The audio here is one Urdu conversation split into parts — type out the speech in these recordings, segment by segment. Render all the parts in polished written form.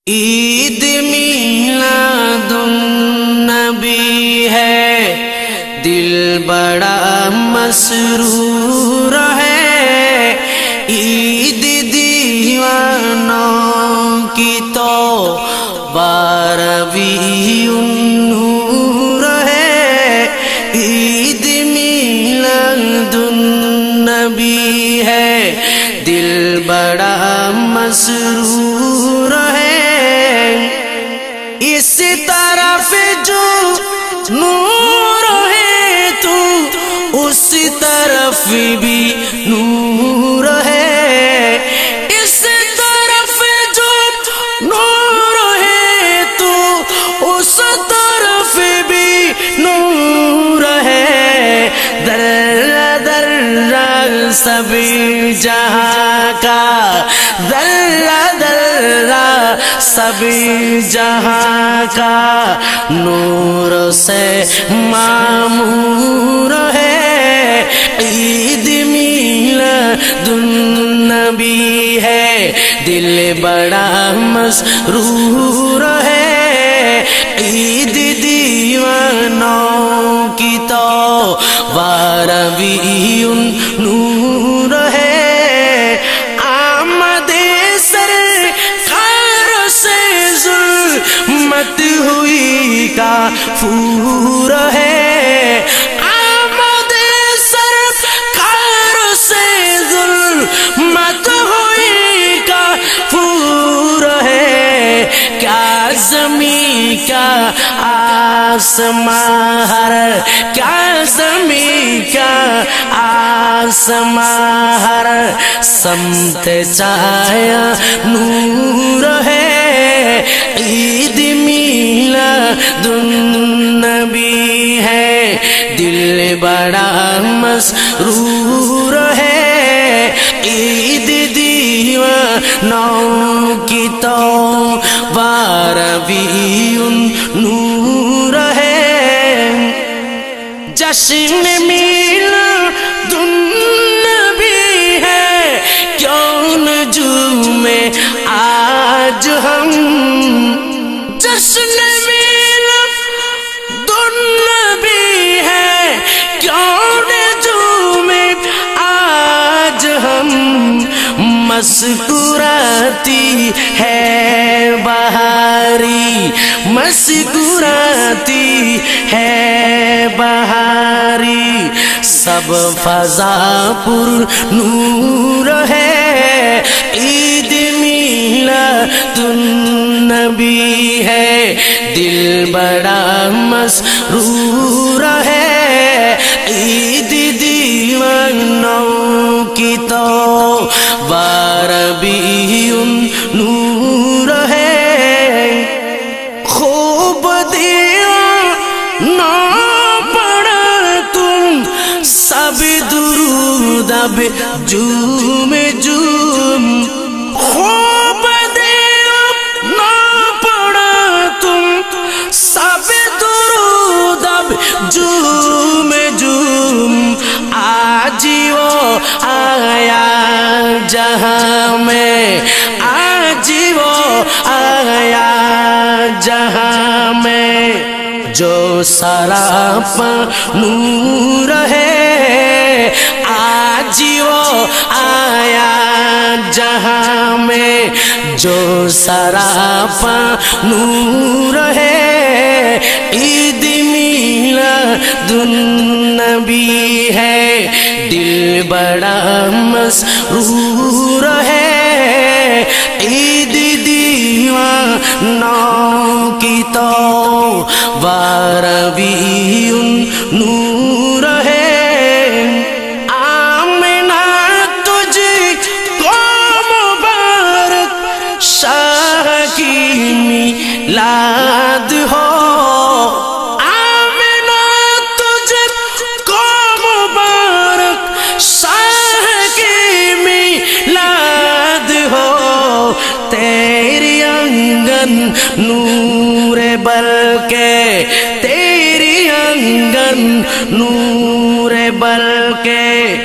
عید میلاد النبی ہے، دل بڑا مسرور ہے۔ عید دیوانوں کی تو 12ویں نور ہے۔ عید میلاد النبی ہے، دل بڑا مسرور ہے۔ اس طرف جو نور ہے تو اس طرف بھی نور ہے۔ اس طرف جو نور ہے تو اس طرف بھی نور ہے۔ در در سب جہاں کا، در در سب جہاں کا نور سے معمور ہے۔ عید میلاد النبی ہے، دل بڑا مسرور ہے۔ عید دیوانوں کی تو 12ویں نور ہے۔ ظلمت ہوئی کافور ہے۔ آمد سرکار سے ظلمت ہوئی کافور ہے۔ کیا زمین کا آسمان ہر، کیا زمین کا آسمان ہر سمت چھایا نور ہے۔ عید میلاد النبی ہے، دل بڑا مسرور ہے۔ عید دیوانوں کی تو 12ویں نور ہے۔ جشن میلاد النبی ہے، کیوں نجوم آج ہم جشن میلاد النبی ہے، کیوں نجوم آج ہم مسکراتی ہے بہاری، مسکراتی ہے بہاری۔ سب فضا پر نور ہے۔ عید میلاد النبی ہے، دل بڑا مسرور ہے۔ عید دیوانوں کی تو 12ویں نور ہے۔ خوب دیوانہ پڑھا تم سب درود اب جوم جوم۔ خوب دیوانہ پڑھا تم سب درود اب جوم جوم۔ آج وہ آیا جہاں میں، آج وہ آیا جہاں میں جو سراپا نور ہے۔ آج وہ آیا جہاں میں جو سراپا نور ہے۔ عید میلاد النبی ہے، دل بڑا مسرور ہے۔ عید دیوانوں کی تو 12ویں نور ہے۔ آمنہ تجھ کو مبارک شاہ کی میلاد ہو۔ تیری آنگن نور بلکہ، تیری آنگن نور بلکہ،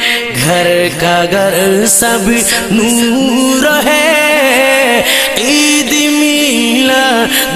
گھر کا گھر سب نور ہے۔ عید